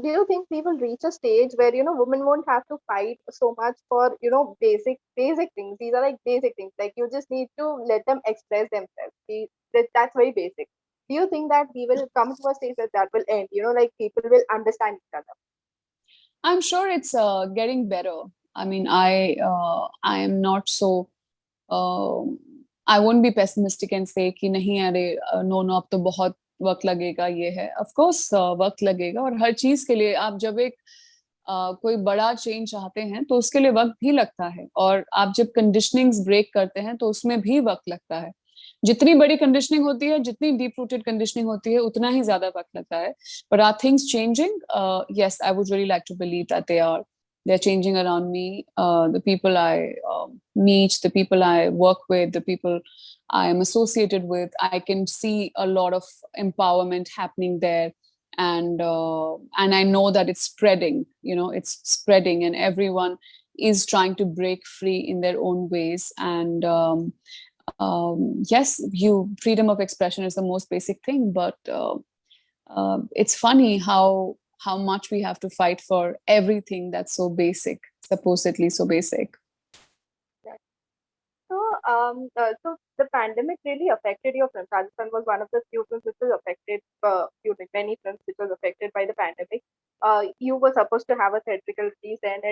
do you think we will reach a stage where women won't have to fight so much for basic things? These are like basic things. Like you just need to let them express themselves. That's very basic. Do you think that we will come to a stage that will end? Like people will understand each other. I'm sure it's getting better. I mean, I am not so. Uh, I won't be pessimistic and say कि नहीं अरे no no अब तो बहुत वक्त लगेगा ये है. Of course वक्त लगेगा और हर चीज के लिए आप जब एक कोई बड़ा चेंज चाहते हैं तो उसके लिए वक्त भी लगता है और आप जब कंडीशनिंग्स ब्रेक करते हैं तो उसमें भी वक्त लगता है. जितनी बड़ी कंडीशनिंग होती है जितनी डीप रूटेड कंडीशनिंग होती है उतना ही ज्यादा वक्त लगता है. But are things changing? Yes, I would really like to believe that they're changing around me. The people I meet, the people I work with, the people I am associated with, I can see a lot of empowerment happening there. And I know that it's spreading, it's spreading and everyone is trying to break free in their own ways. And yes, freedom of expression is the most basic thing, but it's funny how much we have to fight for everything that's so basic, supposedly so basic. So the pandemic really affected your film. Shaadistan was one of the few films which was affected, many films which was affected by the pandemic. You were supposed to have a theatrical release and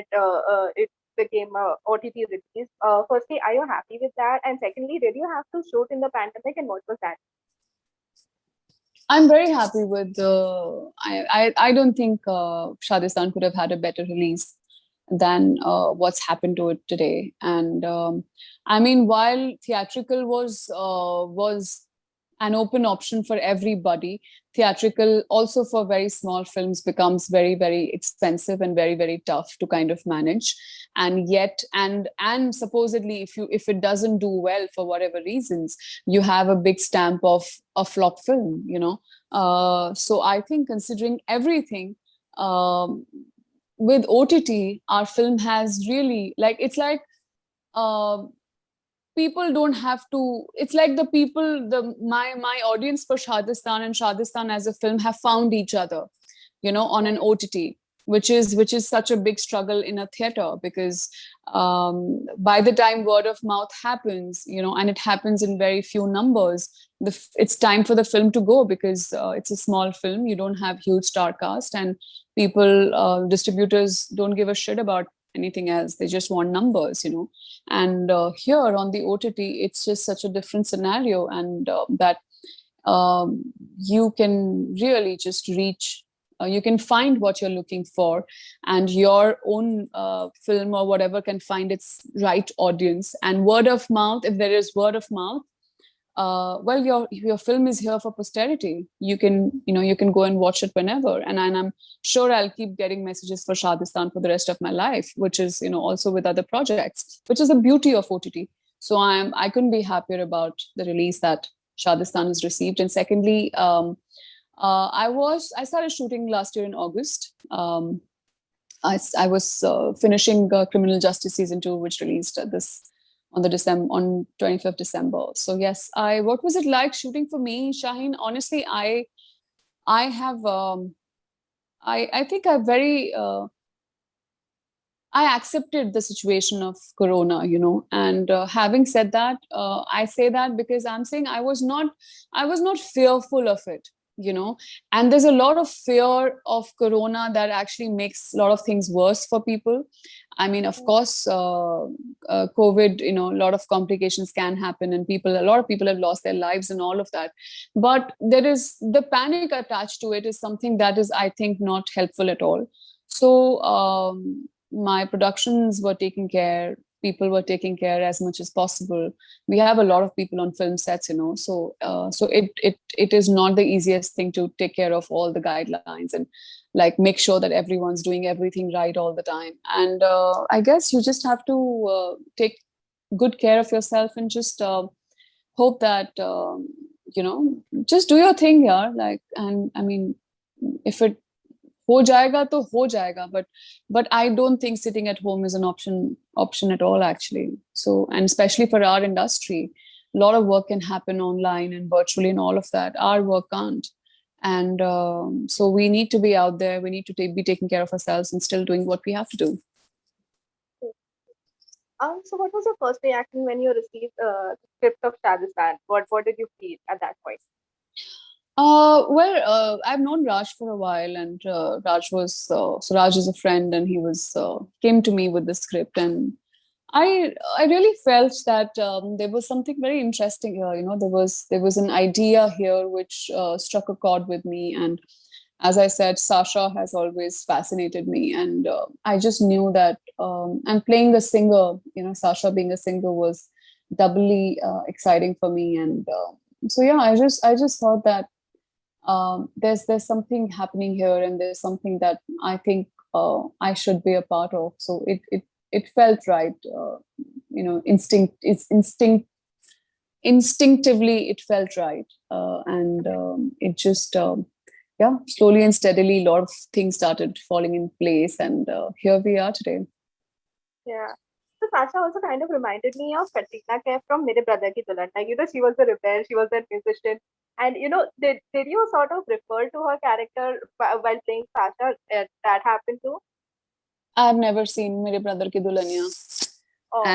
it became a OTT release. Firstly, are you happy with that? And secondly, did you have to shoot in the pandemic and what was that? I'm very happy with I don't think Shaadistan could have had a better release than what's happened to it today. And I mean, while theatrical was an open option for everybody, theatrical also for very small films becomes very, very expensive and very, very tough to kind of manage. And yet, and supposedly, if it doesn't do well for whatever reasons, you have a big stamp of a flop film, So I think considering everything, with OTT, our film has really it's like people don't have to. It's like the people, my audience for Shaadistan and Shaadistan as a film have found each other, on an OTT, which is such a big struggle in a theater because by the time word of mouth happens, and it happens in very few numbers, it's time for the film to go because it's a small film. You don't have huge star cast and people, distributors don't give a shit about anything else. They just want numbers, and here on the OTT, it's just such a different scenario, and that you can really just reach, you can find what you're looking for, and your own film or whatever can find its right audience. And word of mouth, if there is word of mouth, well, your film is here for posterity. You can go and watch it whenever, and I'm sure I'll keep getting messages for Shaadistan for the rest of my life, which is also with other projects, which is the beauty of OTT. So I couldn't be happier about the release that Shaadistan has received. And secondly, I started shooting last year in August. I was finishing Criminal Justice season 2, which released on 25th December. So yes, what was it like shooting for me, Shaheen? Honestly, I have I think I accepted the situation of Corona, and having said that, I say that because I'm saying I was not fearful of it, and there's a lot of fear of Corona that actually makes a lot of things worse for people. I mean, of course, COVID, a lot of complications can happen, and a lot of people have lost their lives and all of that. But there is the panic attached to it is something that is, I think, not helpful at all. So my productions were taking care. People were taking care as much as possible. We have a lot of people on film sets, so it is not the easiest thing to take care of all the guidelines and make sure that everyone's doing everything right all the time. And I guess you just have to take good care of yourself and just hope that just do your thing here. And I mean, if it ho jayega to ho jayega, but I don't think sitting at home is an option at all, actually. So, and especially for our industry, a lot of work can happen online and virtually and all of that. Our work can't. And so we need to be out there. We need to be taking care of ourselves and still doing what we have to do. So what was your first reaction when you received the script of Shaadistan? What did you feel at that point? I've known Raj for a while, and Raj is a friend, and he was came to me with the script, and I really felt that there was something very interesting here. There was an idea here which struck a chord with me, and as I said, Sasha has always fascinated me, and I just knew that and playing a singer, Sasha being a singer was doubly exciting for me, and so yeah, I just thought that there's something happening here, and there's something that I think I should be a part of. So it felt right. Instinctively it felt right, and it just yeah, slowly and steadily, a lot of things started falling in place, and here we are today. Yeah. So Sasha also kind of reminded me of Katrina Kaif from Mere Brother Ki Dulan. Like, she was the rebel, she was a musician. And, did you sort of refer to her character while playing Sasha? That happened too? I've never seen Mere Brother Ki Dulhania, Oh, okay,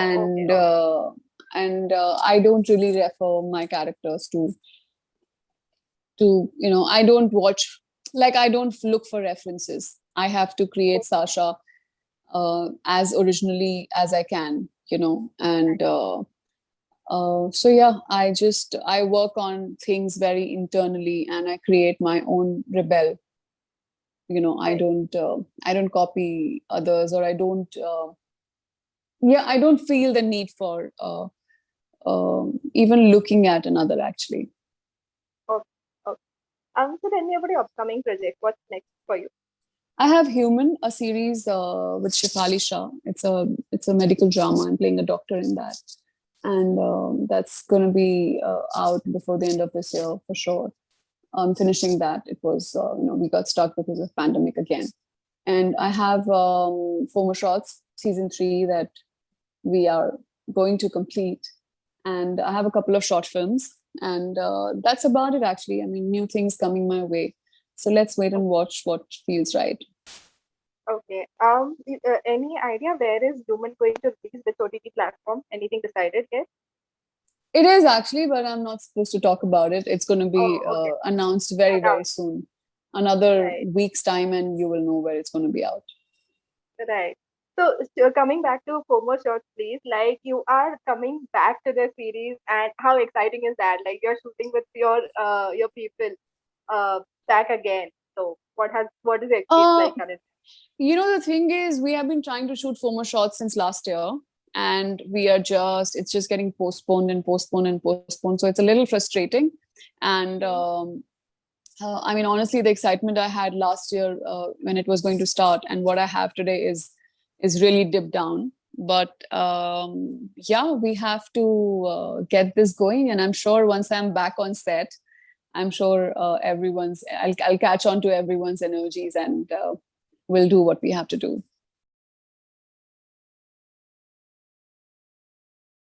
and okay. I don't really refer my characters to I don't watch, like, I don't look for references. I have to create Okay, Sasha as originally as I can, and so yeah, I work on things very internally, and I create my own rebel. I right. don't copy others, or I don't yeah, I don't feel the need for even looking at another, actually. Okay, okay. So tell me about your upcoming project. What's next for you? I have Human, a series with Shefali Shah. It's a medical drama. I'm playing a doctor in that, and that's going to be out before the end of this year for sure. Finishing that, it was we got stuck because of pandemic again, and I have Four More Shots season 3 that we are going to complete, and I have a couple of short films, and that's about it. Actually, I mean, new things coming my way. So let's wait and watch what feels right. Okay. Any idea where is Human going to release this OTT platform? Anything decided yet? It is actually, but I'm not supposed to talk about it. It's going to be Oh, okay. announced very, Now, very soon. Another right, week's time, and you will know where it's going to be out. right. So coming back to FOMO shots, please. Like, you are coming back to the series, and how exciting is that? Like, you're shooting with your people back again. So what is the experience Uh, like currently? the thing is, we have been trying to shoot 4 more shots since last year, and it's just getting postponed and postponed and postponed. So it's a little frustrating. And I mean, honestly, the excitement I had last year when it was going to start and what I have today is really dipped down. But yeah, we have to get this going, and I'm sure once I'm back on set, I'm sure I'll catch on to everyone's energies, and we'll do what we have to do.